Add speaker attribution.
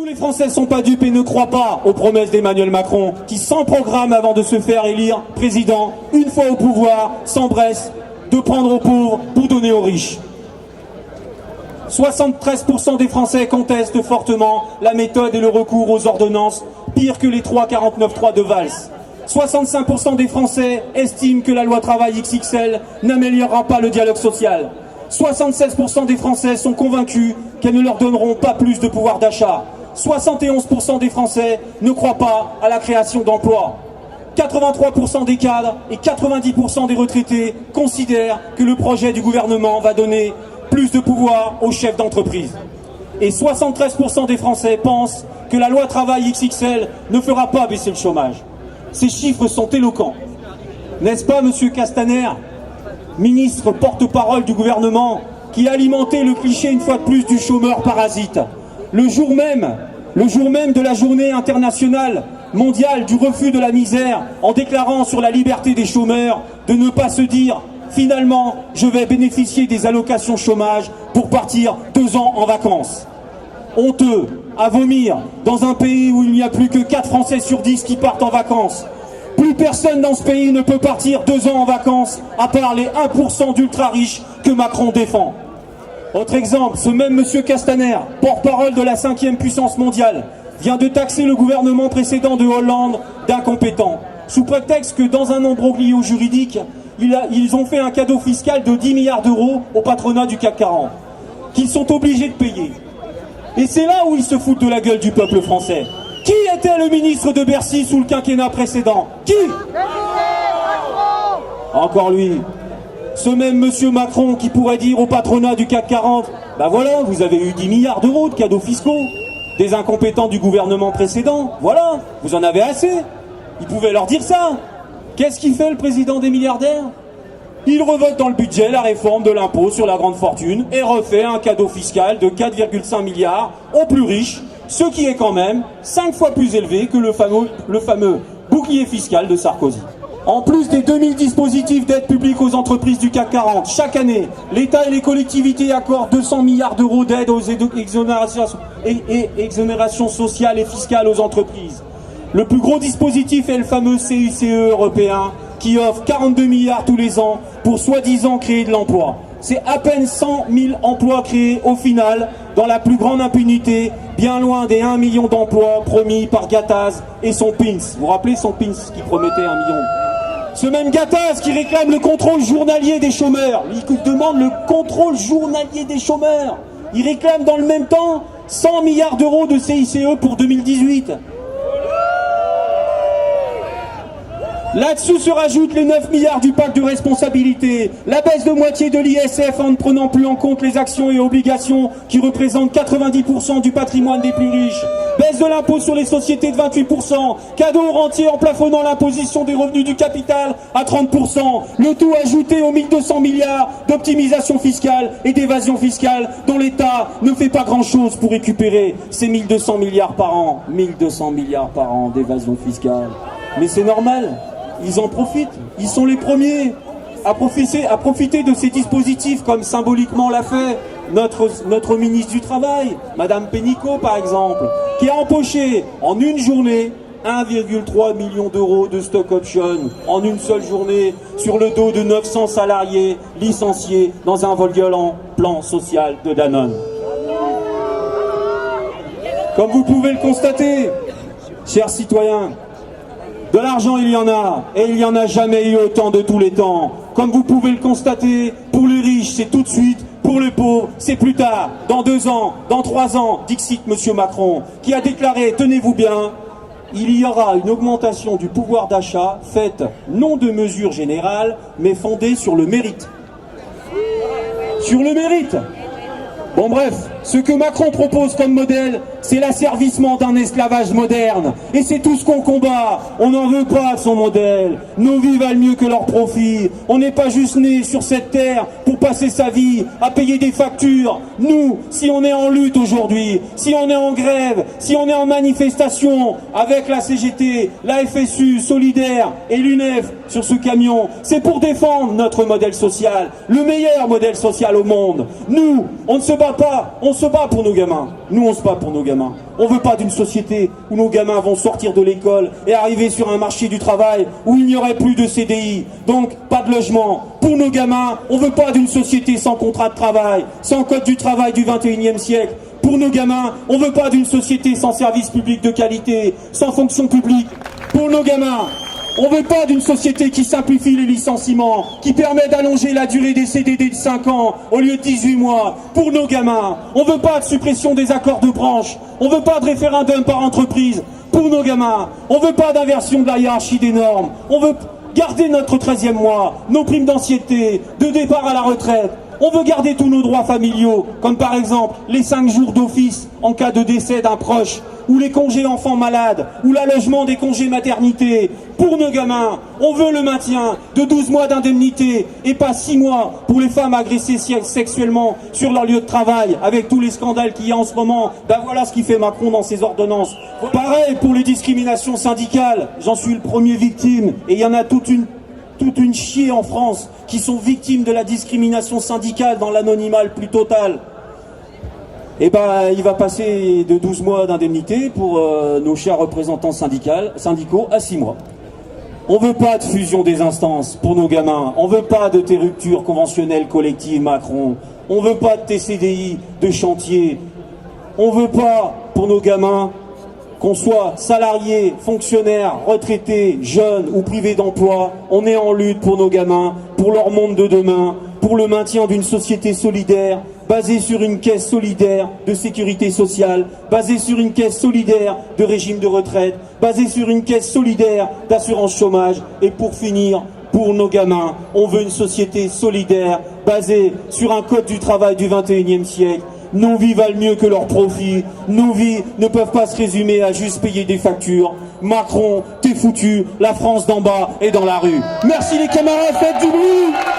Speaker 1: les Français sont pas dupes et ne croient pas aux promesses d'Emmanuel Macron, qui sans programme avant de se faire élire président, une fois au pouvoir, s'empresse de prendre aux pauvres pour donner aux riches. 73% des Français contestent fortement la méthode et le recours aux ordonnances, pire que les 3,49.3 de Valls. 65% des Français estiment que la loi travail XXL n'améliorera pas le dialogue social. 76% des Français sont convaincus qu'elles ne leur donneront pas plus de pouvoir d'achat. 71% des Français ne croient pas à la création d'emplois. 83% des cadres et 90% des retraités considèrent que le projet du gouvernement va donner plus de pouvoir aux chefs d'entreprise. Et 73% des Français pensent que la loi travail XXL ne fera pas baisser le chômage. Ces chiffres sont éloquents. N'est-ce pas, monsieur Castaner, ministre porte-parole du gouvernement, qui a alimenté le cliché une fois de plus du chômeur parasite, le jour même de la journée internationale mondiale du refus de la misère, en déclarant sur la liberté des chômeurs de ne pas se dire « finalement, je vais bénéficier des allocations chômage pour partir 2 ans en vacances ». Honteux, à vomir, dans un pays où il n'y a plus que 4 Français sur 10 qui partent en vacances. Plus personne dans ce pays ne peut partir 2 ans en vacances, à part les 1% d'ultra-riches que Macron défend. Autre exemple, ce même monsieur Castaner, porte-parole de la 5e puissance mondiale, vient de taxer le gouvernement précédent de Hollande d'incompétent, sous prétexte que dans un imbroglio juridique, ils ont fait un cadeau fiscal de 10 milliards d'euros au patronat du CAC 40, qu'ils sont obligés de payer. Et c'est là où ils se foutent de la gueule du peuple français. Qui était le ministre de Bercy sous le quinquennat précédent? Qui? Encore lui. Ce même monsieur Macron qui pourrait dire au patronat du CAC 40, ben voilà, vous avez eu 10 milliards d'euros de cadeaux fiscaux des incompétents du gouvernement précédent, voilà, vous en avez assez. Il pouvait leur dire ça. Qu'est-ce qu'il fait le président des milliardaires? Il revote dans le budget la réforme de l'impôt sur la grande fortune et refait un cadeau fiscal de 4,5 milliards aux plus riches, ce qui est quand même 5 fois plus élevé que le fameux bouclier fiscal de Sarkozy. En plus des 2000 dispositifs d'aide publique aux entreprises du CAC 40, chaque année, l'État et les collectivités accordent 200 milliards d'euros d'aide aux exonérations sociales et fiscales aux entreprises. Le plus gros dispositif est le fameux CICE européen, qui offre 42 milliards tous les ans pour soi-disant créer de l'emploi. C'est à peine 100 000 emplois créés au final, dans la plus grande impunité, bien loin des 1 million d'emplois promis par Gattaz et son PINS. Vous vous rappelez son PINS qui promettait 1 million? Ce même Gattaz qui réclame le contrôle journalier des chômeurs. Il demande le contrôle journalier des chômeurs. Il réclame dans le même temps 100 milliards d'euros de CICE pour 2018. Là-dessous se rajoutent les 9 milliards du pacte de responsabilité, la baisse de moitié de l'ISF en ne prenant plus en compte les actions et obligations qui représentent 90% du patrimoine des plus riches, baisse de l'impôt sur les sociétés de 28%, cadeau au rentier en plafonnant l'imposition des revenus du capital à 30%, le tout ajouté aux 1200 milliards d'optimisation fiscale et d'évasion fiscale dont l'État ne fait pas grand-chose pour récupérer ces 1200 milliards par an. 1200 milliards par an d'évasion fiscale. Mais c'est normal. Ils en profitent, ils sont les premiers à profiter de ces dispositifs, comme symboliquement l'a fait notre ministre du Travail, Madame Pénicaud par exemple, qui a empoché en une journée 1,3 million d'euros de stock option en une seule journée sur le dos de 900 salariés licenciés dans un violent plan social de Danone. Comme vous pouvez le constater, chers citoyens, de l'argent, il y en a, et il n'y en a jamais eu autant de tous les temps. Comme vous pouvez le constater, pour les riches, c'est tout de suite, pour les pauvres, c'est plus tard, dans 2 ans, dans 3 ans, dixit monsieur Macron, qui a déclaré, tenez-vous bien, il y aura une augmentation du pouvoir d'achat faite non de mesures générales, mais fondée sur le mérite. Sur le mérite. Bon bref, ce que Macron propose comme modèle, c'est l'asservissement d'un esclavage moderne. Et c'est tout ce qu'on combat. On n'en veut pas de son modèle. Nos vies valent mieux que leurs profits. On n'est pas juste né sur cette terre pour passer sa vie à payer des factures. Nous, si on est en lutte aujourd'hui, si on est en grève, si on est en manifestation avec la CGT, la FSU, Solidaire et l'UNEF sur ce camion, c'est pour défendre notre modèle social, le meilleur modèle social au monde. Nous, on ne se bat pas, on se bat pour nos gamins. Nous, on se bat pour nos gamins. On veut pas d'une société où nos gamins vont sortir de l'école et arriver sur un marché du travail où il n'y aurait plus de CDI. Donc, pas de logement. Pour nos gamins, on veut pas d'une société sans contrat de travail, sans code du travail du 21e siècle. Pour nos gamins, on veut pas d'une société sans service public de qualité, sans fonction publique. Pour nos gamins, on veut pas d'une société qui simplifie les licenciements, qui permet d'allonger la durée des CDD de 5 ans au lieu de 18 mois. Pour nos gamins, on veut pas de suppression des accords de branche, on veut pas de référendum par entreprise. Pour nos gamins, on veut pas d'inversion de la hiérarchie des normes, on veut garder notre 13e mois, nos primes d'ancienneté, de départ à la retraite. On veut garder tous nos droits familiaux, comme par exemple les 5 jours d'office en cas de décès d'un proche, ou les congés enfants malades, ou l'allègement des congés maternité. Pour nos gamins, on veut le maintien de 12 mois d'indemnité et pas 6 mois pour les femmes agressées sexuellement sur leur lieu de travail, avec tous les scandales qu'il y a en ce moment. Ben voilà ce qu'il fait Macron dans ses ordonnances. Pareil pour les discriminations syndicales, j'en suis le premier victime, et il y en a toute une chier en France qui sont victimes de la discrimination syndicale dans l'anonymat le plus total. Et ben, il va passer de 12 mois d'indemnité pour nos chers représentants syndicaux à 6 mois. On veut pas de fusion des instances pour nos gamins. On veut pas de tes ruptures conventionnelles collectives, Macron. On veut pas de tes CDI de chantier. On veut pas, pour nos gamins, qu'on soit salarié, fonctionnaire, retraité, jeune ou privé d'emploi. On est en lutte pour nos gamins, pour leur monde de demain, pour le maintien d'une société solidaire, basée sur une caisse solidaire de sécurité sociale, basée sur une caisse solidaire de régime de retraite, basée sur une caisse solidaire d'assurance chômage. Et pour finir, pour nos gamins, on veut une société solidaire, basée sur un code du travail du 21e siècle. Nos vies valent mieux que leurs profits. Nos vies ne peuvent pas se résumer à juste payer des factures. Macron, t'es foutu. La France d'en bas est dans la rue. Merci les camarades, faites du bruit!